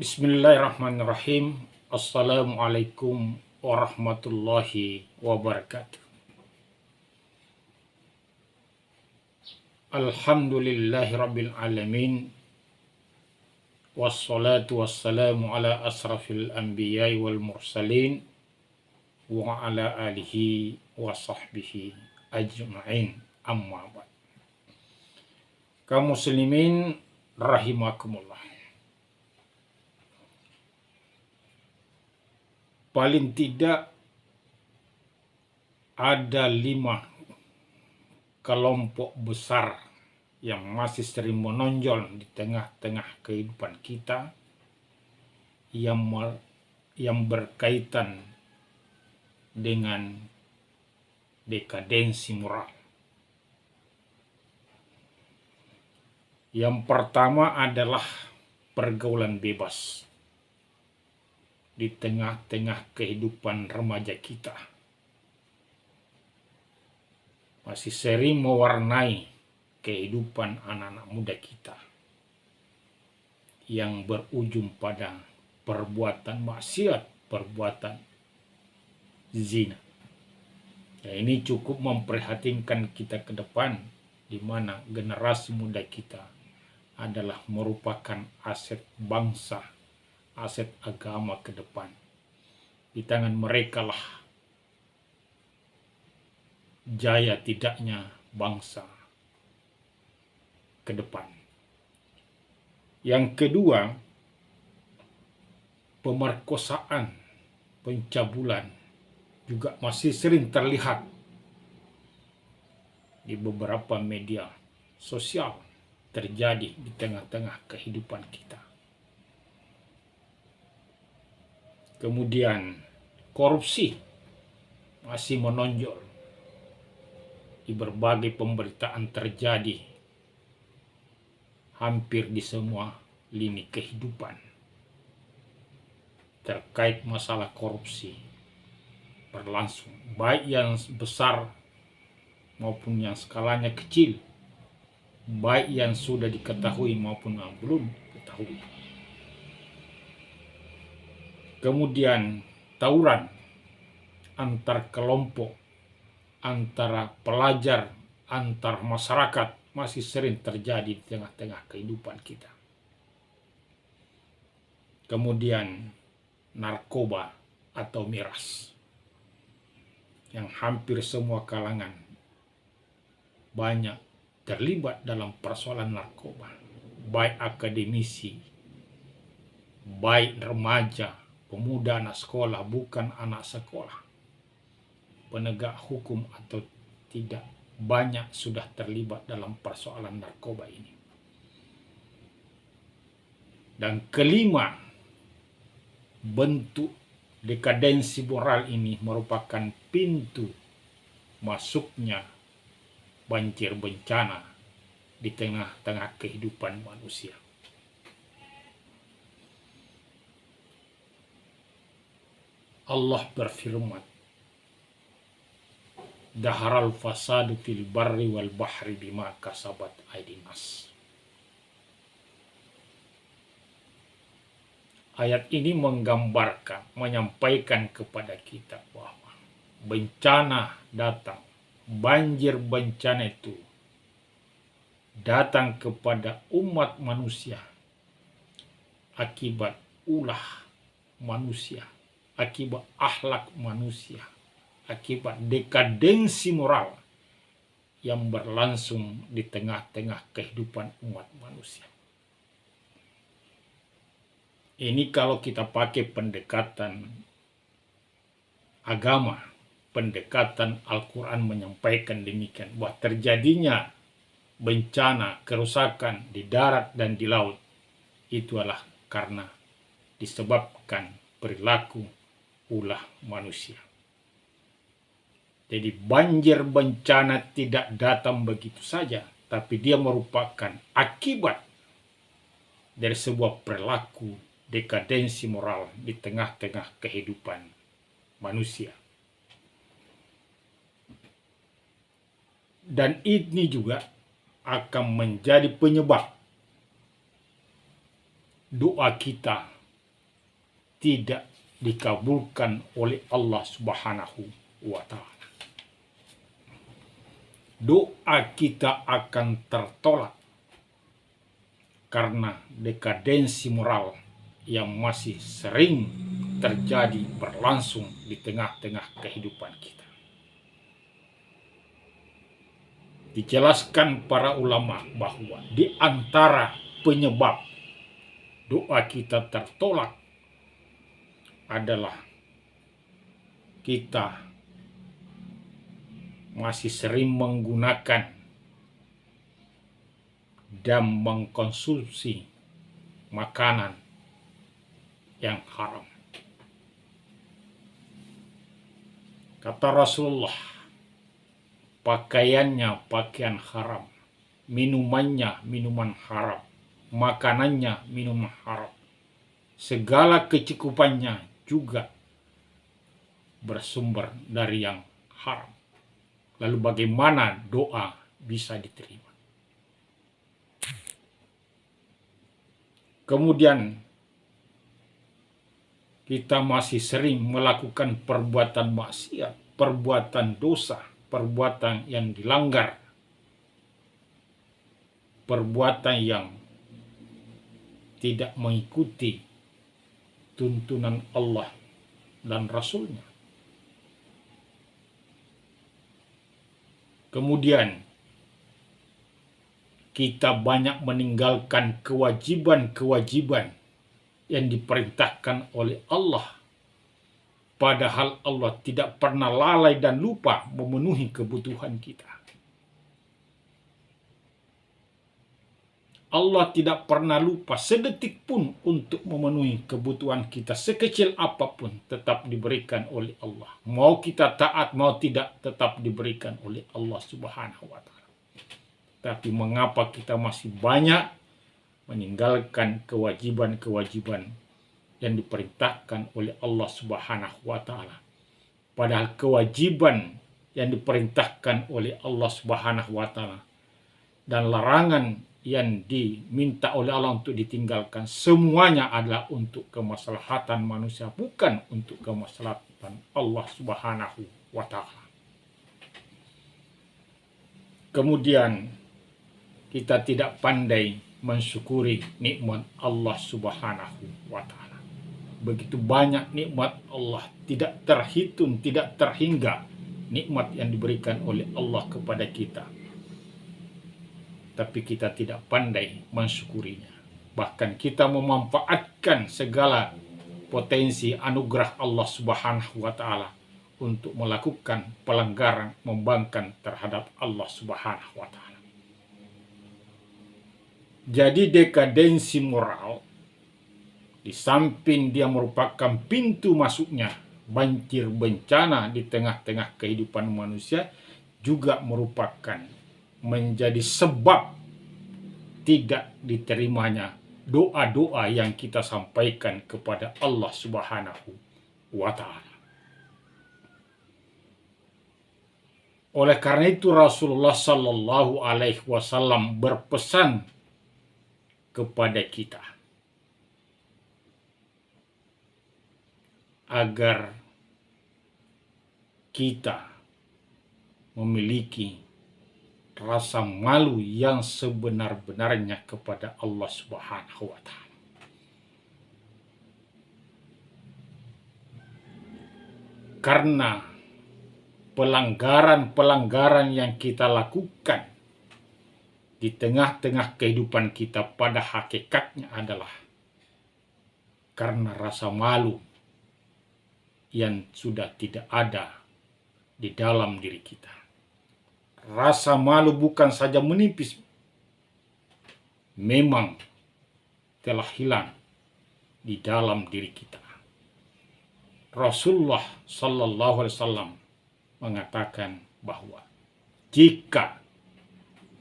Bismillahirrahmanirrahim. Assalamualaikum warahmatullahi wabarakatuh. Alhamdulillahi rabbil alamin. Wassalatu wassalamu ala asrafil anbiya'i wal mursalin wa ala alihi wa sahbihi ajma'in, amma ba'd. Kaum muslimin rahimakumullah. Paling tidak ada 5 kelompok besar yang masih sering menonjol di tengah-tengah kehidupan kita yang berkaitan dengan dekadensi moral. Yang pertama adalah pergaulan bebas di tengah-tengah kehidupan remaja kita. Masih sering mewarnai kehidupan anak-anak muda kita yang berujung pada perbuatan maksiat, perbuatan zina. Ya, ini cukup memprihatinkan kita ke depan, di mana generasi muda kita adalah merupakan aset bangsa, aset agama ke depan. Di tangan mereka lah jaya tidaknya bangsa ke depan. Yang kedua, pemerkosaan, pencabulan juga masih sering terlihat di beberapa media sosial terjadi di tengah-tengah kehidupan kita. Kemudian korupsi masih menonjol di berbagai pemberitaan, terjadi hampir di semua lini kehidupan terkait masalah korupsi berlangsung, baik yang besar maupun yang skalanya kecil, baik yang sudah diketahui maupun yang belum diketahui. Kemudian tawuran antar kelompok, antara pelajar, antar masyarakat masih sering terjadi di tengah-tengah kehidupan kita. Kemudian narkoba atau miras, yang hampir semua kalangan banyak terlibat dalam persoalan narkoba, baik akademisi, baik remaja, pemuda, anak sekolah, bukan anak sekolah, penegak hukum atau tidak, banyak sudah terlibat dalam persoalan narkoba ini. Dan kelima, bentuk dekadensi moral ini merupakan pintu masuknya banjir bencana di tengah-tengah kehidupan manusia. Allah berfirman, daharal fasadu fil barri wal bahri bima kasabat aydin nas. Ayat ini menggambarkan, menyampaikan kepada kita bahwa bencana datang, banjir bencana itu datang kepada umat manusia akibat ulah manusia, akibat akhlak manusia, akibat dekadensi moral yang berlangsung di tengah-tengah kehidupan umat manusia. Ini kalau kita pakai pendekatan agama, pendekatan Al-Quran menyampaikan demikian, bahwa terjadinya bencana, kerusakan di darat dan di laut itu adalah karena disebabkan perilaku ulah manusia. Jadi banjir bencana tidak datang begitu saja, tapi dia merupakan akibat dari sebuah perilaku dekadensi moral di tengah-tengah kehidupan manusia. Dan ini juga akan menjadi penyebab doa kita tidak dikabulkan oleh Allah Subhanahu wa Ta'ala. Doa kita akan tertolak karena dekadensi moral yang masih sering terjadi berlangsung di tengah-tengah kehidupan kita. Dijelaskan para ulama bahwa di antara penyebab doa kita tertolak adalah kita masih sering menggunakan dan mengkonsumsi makanan yang haram. Kata Rasulullah, pakaiannya pakaian haram, minumannya minuman haram, makanannya minuman haram, segala kecukupannya juga bersumber dari yang haram. Lalu bagaimana doa bisa diterima? Kemudian kita masih sering melakukan perbuatan maksiat, perbuatan dosa, perbuatan yang dilanggar, perbuatan yang tidak mengikuti tuntunan Allah dan Rasul-Nya. Kemudian kita banyak meninggalkan kewajiban-kewajiban yang diperintahkan oleh Allah. Padahal Allah tidak pernah lalai dan lupa memenuhi kebutuhan kita. Allah tidak pernah lupa sedetik pun untuk memenuhi kebutuhan kita. Sekecil apapun tetap diberikan oleh Allah. Mau kita taat, mau tidak, tetap diberikan oleh Allah Subhanahu wa Ta'ala. Tapi mengapa kita masih banyak meninggalkan kewajiban-kewajiban yang diperintahkan oleh Allah Subhanahu wa Ta'ala? Padahal kewajiban yang diperintahkan oleh Allah Subhanahu wa Ta'ala dan larangan yang diminta oleh Allah untuk ditinggalkan, semuanya adalah untuk kemaslahatan manusia, bukan untuk kemaslahatan Allah Subhanahu wa Ta'ala. Kemudian kita tidak pandai mensyukuri nikmat Allah Subhanahu wa Ta'ala. Begitu banyak nikmat Allah, tidak terhitung, tidak terhingga nikmat yang diberikan oleh Allah kepada kita. Tapi kita tidak pandai mensyukurinya. Bahkan kita memanfaatkan segala potensi anugerah Allah Subhanahu wa Ta'ala untuk melakukan pelanggaran, membangkang terhadap Allah Subhanahu wa Ta'ala. Jadi dekadensi moral, di samping dia merupakan pintu masuknya banjir bencana di tengah-tengah kehidupan manusia, juga merupakan menjadi sebab tidak diterimanya doa-doa yang kita sampaikan kepada Allah Subhanahu wa Ta'ala. Oleh karena itu Rasulullah Sallallahu Alaihi Wasallam berpesan kepada kita agar kita memiliki rasa malu yang sebenar-benarnya kepada Allah Subhanahu wa Ta'ala. Karena pelanggaran-pelanggaran yang kita lakukan di tengah-tengah kehidupan kita pada hakikatnya adalah karena rasa malu yang sudah tidak ada di dalam diri kita. Rasa malu bukan saja menipis, memang telah hilang di dalam diri kita. Rasulullah Sallallahu Alaihi Wasallam mengatakan bahwa jika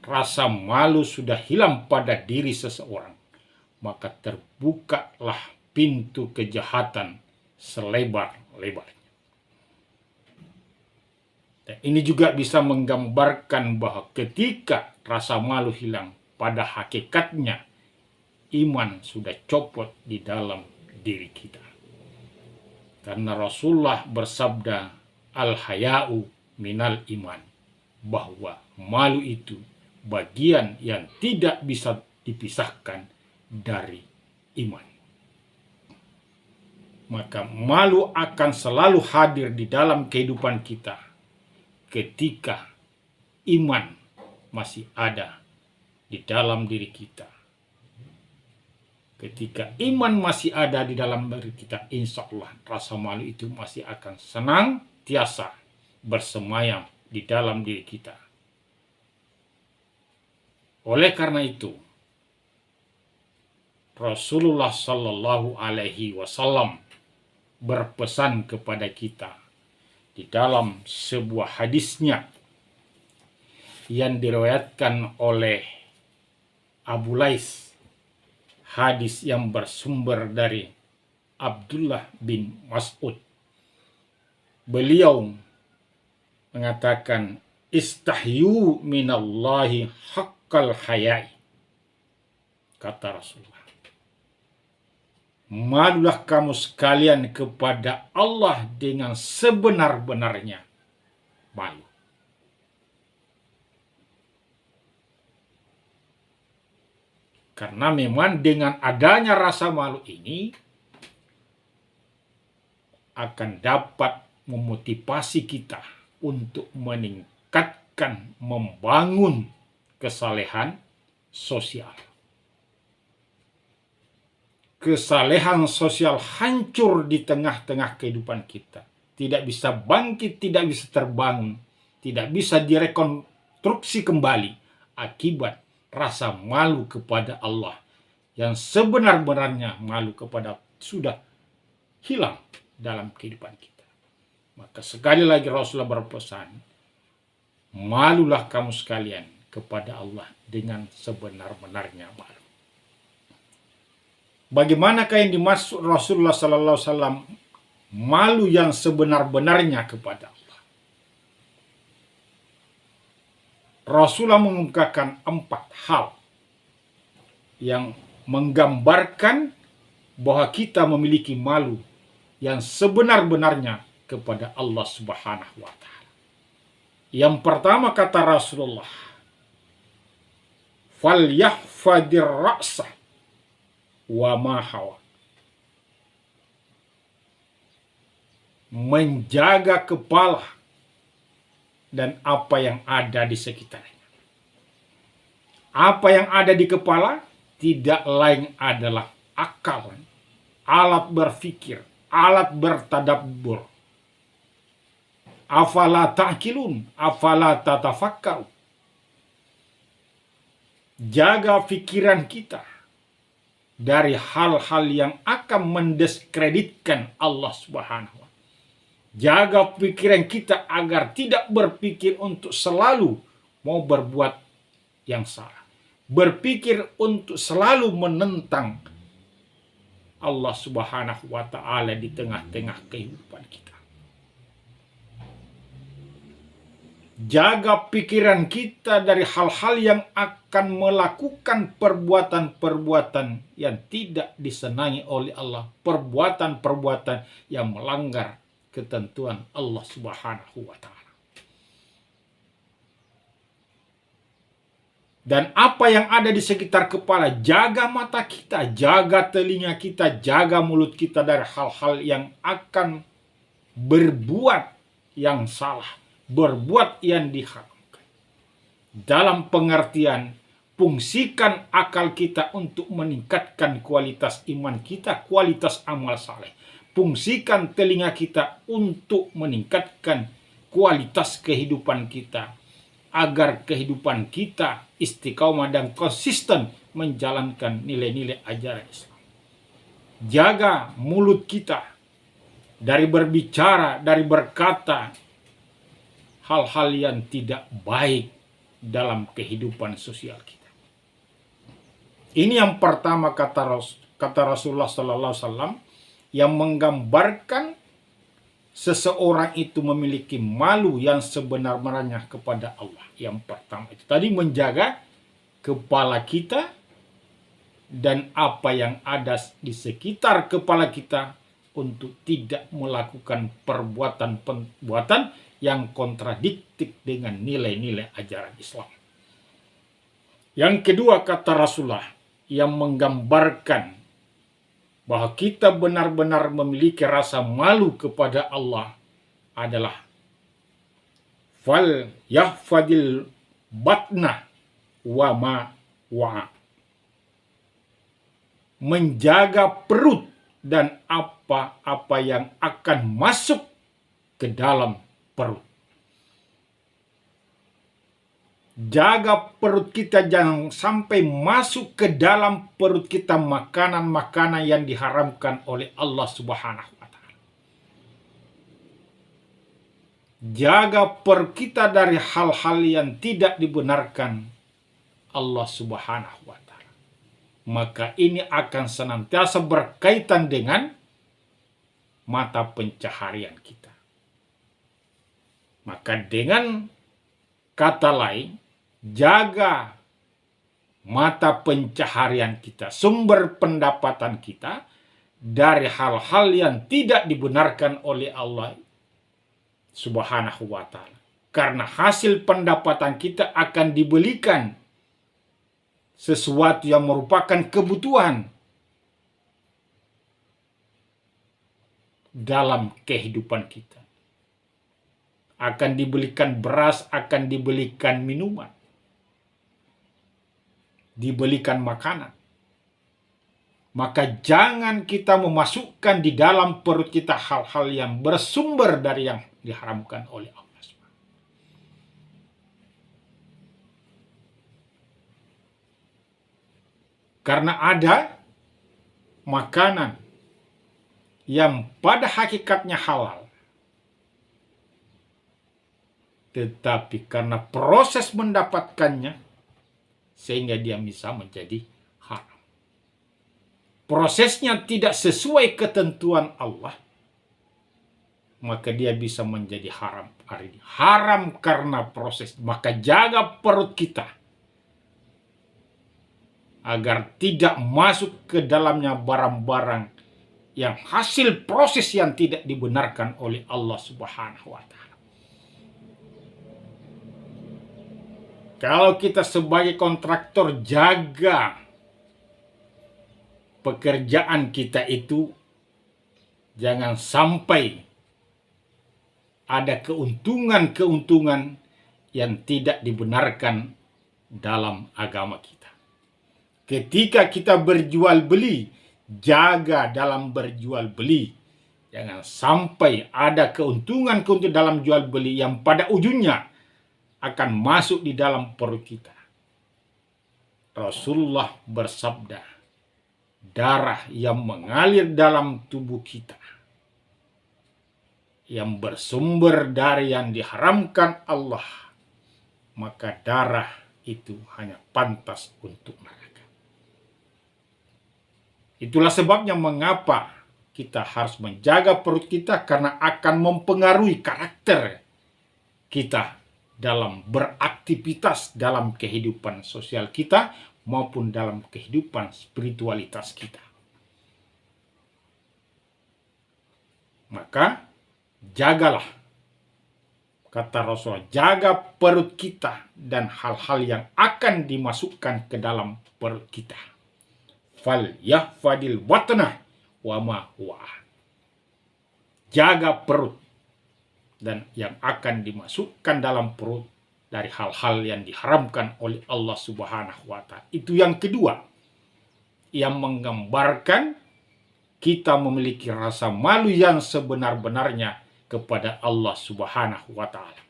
rasa malu sudah hilang pada diri seseorang, maka terbukalah pintu kejahatan selebar-lebarnya. Dan ini juga bisa menggambarkan bahwa ketika rasa malu hilang, pada hakikatnya iman sudah copot di dalam diri kita. Karena Rasulullah bersabda, al-haya'u minal iman, bahwa malu itu bagian yang tidak bisa dipisahkan dari iman. Maka malu akan selalu hadir di dalam kehidupan kita ketika iman masih ada di dalam diri kita. Ketika iman masih ada di dalam diri kita, insya Allah rasa malu itu masih akan senantiasa bersemayam di dalam diri kita. Oleh karena itu, Rasulullah Shallallahu Alaihi Wasallam berpesan kepada kita di dalam sebuah hadisnya yang diriwayatkan oleh Abu Lais, hadis yang bersumber dari Abdullah bin Mas'ud. Beliau mengatakan, istahyu minallahi haqqal hayai. Kata Rasulullah, malulah kamu sekalian kepada Allah dengan sebenar-benarnya malu. Karena memang dengan adanya rasa malu ini akan dapat memotivasi kita untuk meningkatkan, membangun kesalehan sosial. Kesalehan sosial hancur di tengah-tengah kehidupan kita. Tidak bisa bangkit, tidak bisa terbangun, tidak bisa direkonstruksi kembali akibat rasa malu kepada Allah yang sebenar-benarnya malu kepada sudah hilang dalam kehidupan kita. Maka sekali lagi Rasulullah berpesan, malulah kamu sekalian kepada Allah dengan sebenar-benarnya malu. Bagaimanakah yang dimaksud Rasulullah Sallallahu Alaihi Wasallam malu yang sebenar-benarnya kepada Allah? Rasulullah mengungkapkan 4 hal yang menggambarkan bahwa kita memiliki malu yang sebenar-benarnya kepada Allah Subhanahu wa Ta'ala. Yang pertama kata Rasulullah, falyahfadir ra'sah wa ma hawa. Menjaga kepala dan apa yang ada di sekitarnya. Apa yang ada di kepala tidak lain adalah akal, alat berpikir, alat bertadabbur. Afala ta'qilun, afala tatafakkaru. Jaga pikiran kita dari hal-hal yang akan mendiskreditkan Allah Subhanahu wa Ta'ala. Jaga pikiran kita agar tidak berpikir untuk selalu mau berbuat yang salah. Berpikir untuk selalu menentang Allah Subhanahu wa Ta'ala di tengah-tengah kehidupan kita. Jaga pikiran kita dari hal-hal yang akan melakukan perbuatan-perbuatan yang tidak disenangi oleh Allah. Perbuatan-perbuatan yang melanggar ketentuan Allah Subhanahu wa Ta'ala. Dan apa yang ada di sekitar kepala, jaga mata kita, jaga telinga kita, jaga mulut kita dari hal-hal yang akan berbuat yang salah, berbuat yang diharamkan. Dalam pengertian, fungsikan akal kita untuk meningkatkan kualitas iman kita, kualitas amal saleh. Fungsikan telinga kita untuk meningkatkan kualitas kehidupan kita, agar kehidupan kita istiqomah dan konsisten menjalankan nilai-nilai ajaran Islam. Jaga mulut kita dari berbicara, dari berkata hal-hal yang tidak baik dalam kehidupan sosial kita. Ini yang pertama kata Rasulullah Sallallahu Alaihi Wasallam, yang menggambarkan seseorang itu memiliki malu yang sebenar-benarnya kepada Allah. Yang pertama itu tadi, menjaga kepala kita dan apa yang ada di sekitar kepala kita untuk tidak melakukan perbuatan-perbuatan yang kontradiktif dengan nilai-nilai ajaran Islam. Yang kedua, kata Rasulullah, yang menggambarkan bahwa kita benar-benar memiliki rasa malu kepada Allah adalah fal yahfadil batna wa ma wa, menjaga perut dan apa-apa yang akan masuk ke dalam perut. Jaga perut kita jangan sampai masuk ke dalam perut kita makanan-makanan yang diharamkan oleh Allah Subhanahu wa taala. Jaga perut kita dari hal-hal yang tidak dibenarkan Allah Subhanahu wa taala. Maka ini akan senantiasa berkaitan dengan mata pencaharian kita. Maka dengan kata lain, jaga mata pencaharian kita, sumber pendapatan kita dari hal-hal yang tidak dibenarkan oleh Allah Subhanahu wa taala. Karena hasil pendapatan kita akan dibelikan sesuatu yang merupakan kebutuhan dalam kehidupan kita. Akan dibelikan beras, akan dibelikan minuman, dibelikan makanan. Maka jangan kita memasukkan di dalam perut kita hal-hal yang bersumber dari yang diharamkan oleh Allah. Karena ada makanan yang pada hakikatnya halal, tetapi karena proses mendapatkannya sehingga dia bisa menjadi haram. Prosesnya tidak sesuai ketentuan Allah, maka dia bisa menjadi haram. Haram karena proses. Maka jaga perut kita agar tidak masuk ke dalamnya barang-barang yang hasil proses yang tidak dibenarkan oleh Allah Subhanahu wa taala. Kalau kita sebagai kontraktor jaga pekerjaan kita itu, jangan sampai ada keuntungan-keuntungan yang tidak dibenarkan dalam agama kita. Ketika kita berjual beli, jaga dalam berjual beli. Jangan sampai ada keuntungan-keuntungan dalam jual beli yang pada ujungnya akan masuk di dalam perut kita. Rasulullah bersabda, darah yang mengalir dalam tubuh kita, yang bersumber dari yang diharamkan Allah, maka darah itu hanya pantas untuk mereka. Itulah sebabnya mengapa kita harus menjaga perut kita, karena akan mempengaruhi karakter kita dalam beraktivitas dalam kehidupan sosial kita maupun dalam kehidupan spiritualitas kita. Maka jagalah, kata Rasulullah, jaga perut kita dan hal-hal yang akan dimasukkan ke dalam perut kita. Fal yahfadil batnah wa ma huwa. Jaga perut dan yang akan dimasukkan dalam perut dari hal-hal yang diharamkan oleh Allah Subhanahu wa taala. Itu yang kedua, yang menggambarkan kita memiliki rasa malu yang sebenar-benarnya kepada Allah Subhanahu wa taala.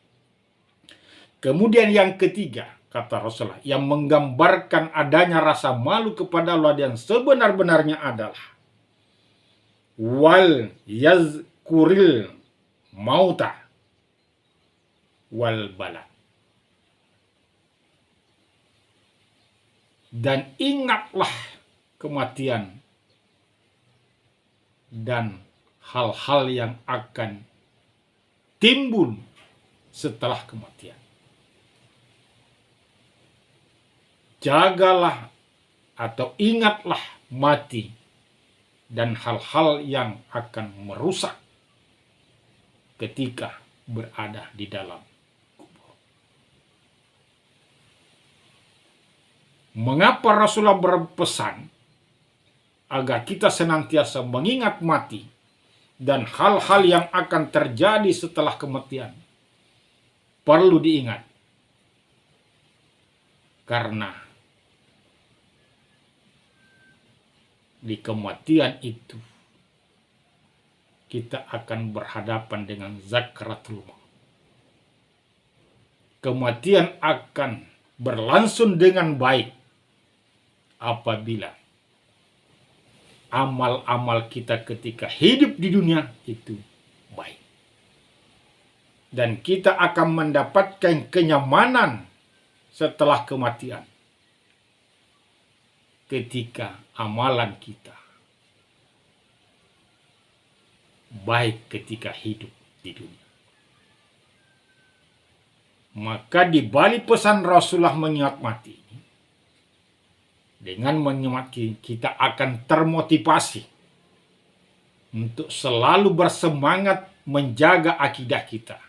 Kemudian yang ketiga, kata Rasulullah, yang menggambarkan adanya rasa malu kepada Allah yang sebenar-benarnya adalah wal yazkuril mauta wal bala. Dan ingatlah kematian dan hal-hal yang akan timbul setelah kematian. Jagalah atau ingatlah mati dan hal-hal yang akan merusak ketika berada di dalam kubur. Mengapa Rasulullah berpesan agar kita senantiasa mengingat mati dan hal-hal yang akan terjadi setelah kematian? Perlu diingat, karena di kematian itu kita akan berhadapan dengan zakratul maut. Kematian akan berlangsung dengan baik apabila amal-amal kita ketika hidup di dunia itu baik. Dan kita akan mendapatkan kenyamanan setelah kematian ketika amalan kita baik ketika hidup di dunia. Maka di balik pesan Rasulullah mengingat mati ini, dengan mengingat kita akan termotivasi untuk selalu bersemangat menjaga akidah kita,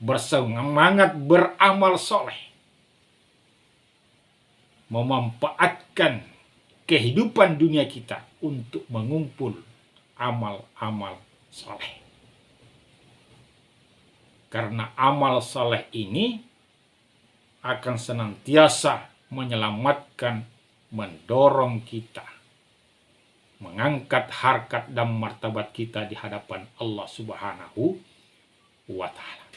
bersemangat beramal soleh, memanfaatkan kehidupan dunia kita untuk mengumpul amal-amal soleh. Karena amal soleh ini akan senantiasa menyelamatkan, mendorong kita, mengangkat harkat dan martabat kita di hadapan Allah Subhanahu wa Ta'ala.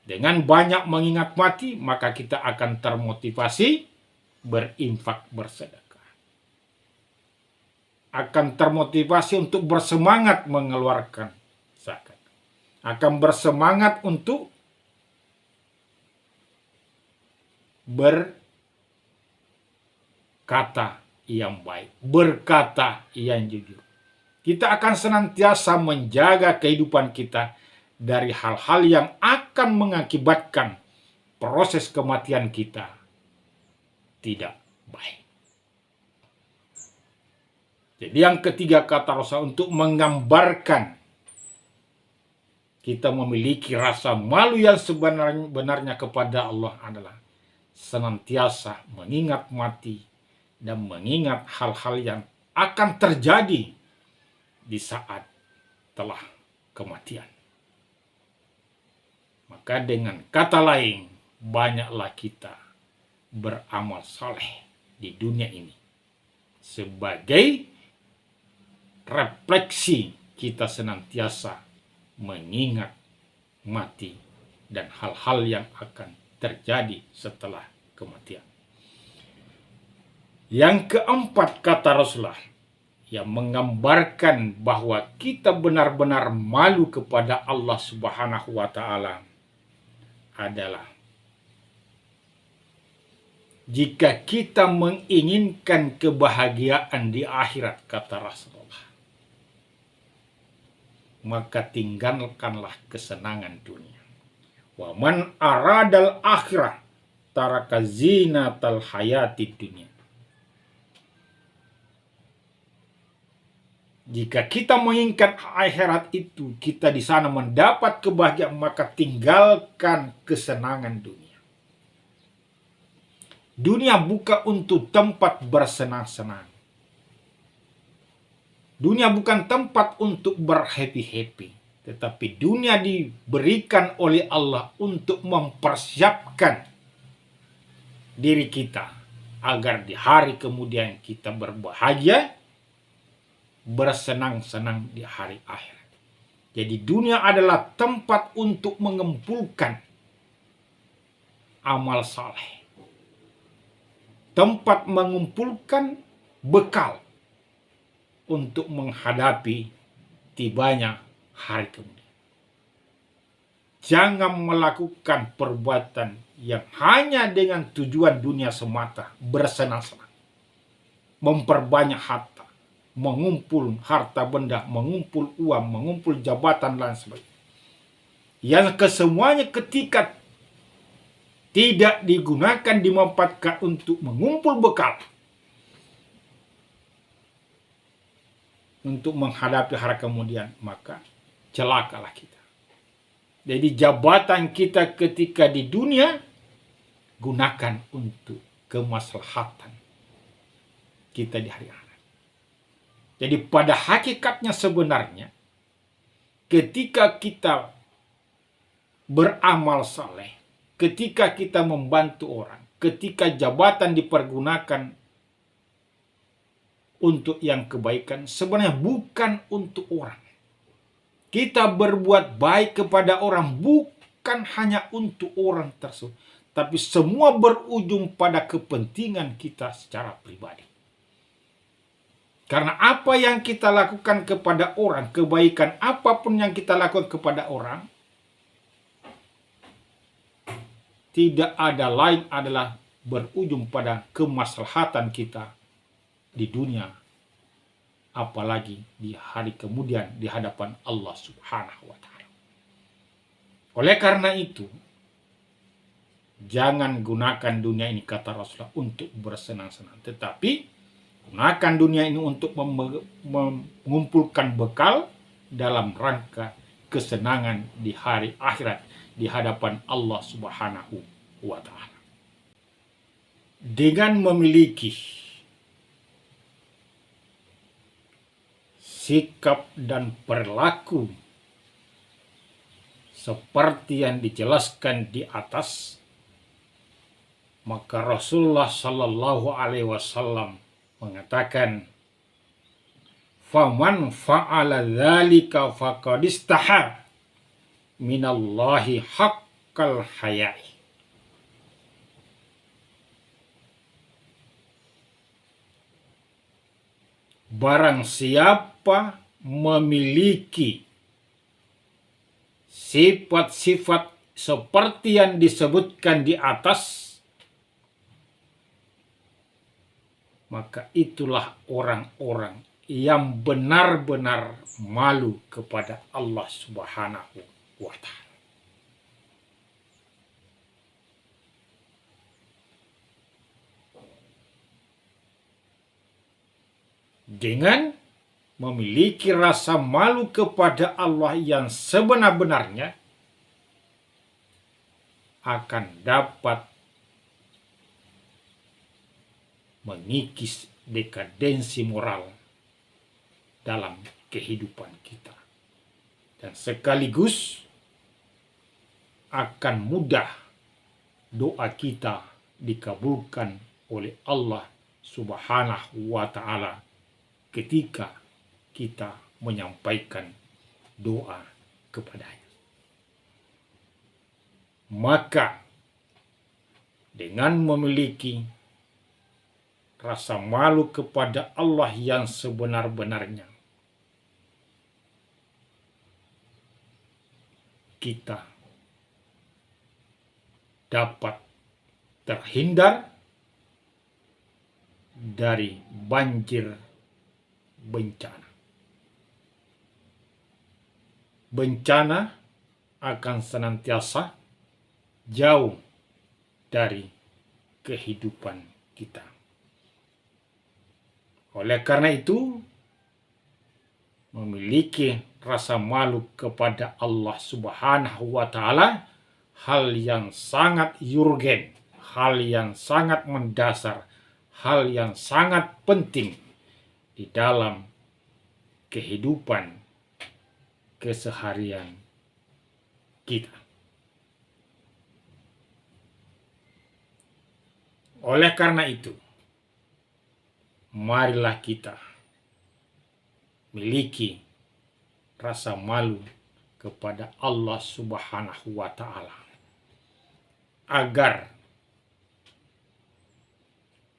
Dengan banyak mengingat mati, maka kita akan termotivasi berinfak, bersedekah. Akan termotivasi untuk bersemangat mengeluarkan zakat. Akan bersemangat untuk berkata yang baik, berkata yang jujur. Kita akan senantiasa menjaga kehidupan kita dari hal-hal yang akan mengakibatkan proses kematian kita tidak baik. Jadi yang ketiga kata Rasul untuk menggambarkan kita memiliki rasa malu yang sebenarnya kepada Allah adalah senantiasa mengingat mati dan mengingat hal-hal yang akan terjadi di saat telah kematian. Maka dengan kata lain, banyaklah kita beramal saleh di dunia ini sebagai refleksi kita senantiasa mengingat mati dan hal-hal yang akan terjadi setelah kematian. Yang keempat kata Rasulullah yang menggambarkan bahwa kita benar-benar malu kepada Allah Subhanahu wa Ta'ala adalah jika kita menginginkan kebahagiaan di akhirat, kata Rasulullah, maka tinggalkanlah kesenangan dunia. Wa man aradal akhirah taraka zinatal hayati dunia. Jika kita menginginkan akhirat itu, kita di sana mendapat kebahagiaan, maka tinggalkan kesenangan dunia. Dunia bukan untuk tempat bersenang-senang. Dunia bukan tempat untuk berhappy-happy. Tetapi dunia diberikan oleh Allah untuk mempersiapkan diri kita agar di hari kemudian kita berbahagia, bersenang-senang di hari akhir. Jadi dunia adalah tempat untuk mengumpulkan amal saleh. Tempat mengumpulkan bekal untuk menghadapi tibanya hari kemudian. Jangan melakukan perbuatan yang hanya dengan tujuan dunia semata, bersenang-senang, memperbanyak harta, mengumpul harta benda, mengumpul uang, mengumpul jabatan dan sebagainya. Yang kesemuanya ketika tidak digunakan, dimanfaatkan untuk mengumpul bekal, untuk menghadapi hari kemudian, maka celakalah kita. Jadi jabatan kita ketika di dunia gunakan untuk kemaslahatan kita di hari akhirat. Jadi pada hakikatnya sebenarnya ketika kita beramal saleh, ketika kita membantu orang, ketika jabatan dipergunakan untuk yang kebaikan, sebenarnya bukan untuk orang. Kita berbuat baik kepada orang bukan hanya untuk orang tersebut, tapi semua berujung pada kepentingan kita secara pribadi. Karena apa yang kita lakukan kepada orang, kebaikan apapun yang kita lakukan kepada orang, tidak ada lain adalah berujung pada kemaslahatan kita di dunia, apalagi di hari kemudian di hadapan Allah Subhanahu wa Ta'ala. Oleh karena itu, jangan gunakan dunia ini, kata Rasulullah, untuk bersenang-senang, tetapi gunakan dunia ini untuk mengumpulkan bekal dalam rangka kesenangan di hari akhirat di hadapan Allah Subhanahu wa Ta'ala. Dengan memiliki sikap dan perilaku seperti yang dijelaskan di atas, maka Rasulullah Shallallahu Alaihi Wasallam mengatakan, "Faman fa'ala dzalika faqad istaha minallahi haqqal haya'i." Barang siapa memiliki sifat-sifat seperti yang disebutkan di atas, maka itulah orang-orang yang benar-benar malu kepada Allah Subhanahu wa Ta'ala. Dengan memiliki rasa malu kepada Allah yang sebenar-benarnya, akan dapat mengikis dekadensi moral dalam kehidupan kita, dan sekaligus akan mudah doa kita dikabulkan oleh Allah Subhanahu wa Ta'ala ketika kita menyampaikan doa kepadanya. Maka dengan memiliki rasa malu kepada Allah yang sebenar-benarnya, kita dapat terhindar dari banjir bencana. Bencana akan senantiasa jauh dari kehidupan kita. Oleh karena itu, memiliki rasa malu kepada Allah Subhanahu wa Ta'ala hal yang sangat urgen, hal yang sangat mendasar, hal yang sangat penting di dalam kehidupan keseharian kita. Oleh karena itu, marilah kita miliki rasa malu kepada Allah Subhanahu wa Ta'ala, agar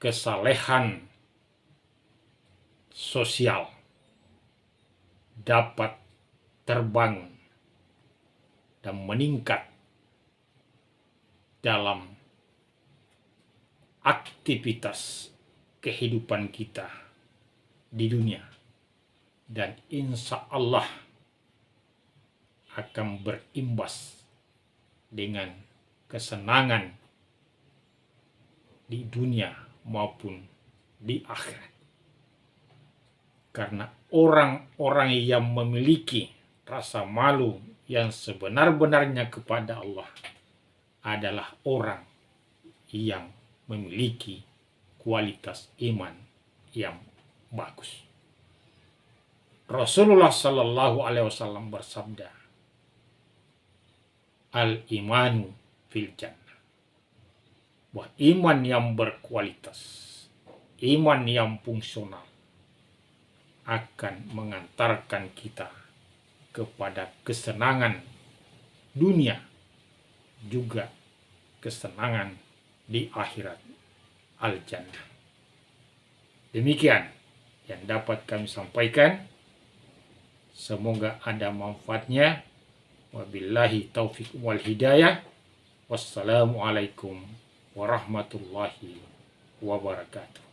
kesalehan sosial dapat terbangun dan meningkat dalam aktivitas kehidupan kita di dunia, dan insya Allah akan berimbas dengan kesenangan di dunia maupun di akhirat. Karena orang-orang yang memiliki rasa malu yang sebenar-benarnya kepada Allah adalah orang yang memiliki kualitas iman yang bagus. Rasulullah Shallallahu Alaihi Wasallam bersabda, al-imanu fil jannah, bahwa iman yang berkualitas, iman yang fungsional akan mengantarkan kita kepada kesenangan dunia, juga kesenangan di akhirat, al-jannah. Demikian yang dapat kami sampaikan. Semoga ada manfaatnya. Wabillahi taufiq wal hidayah. Wassalamualaikum warahmatullahi wabarakatuh.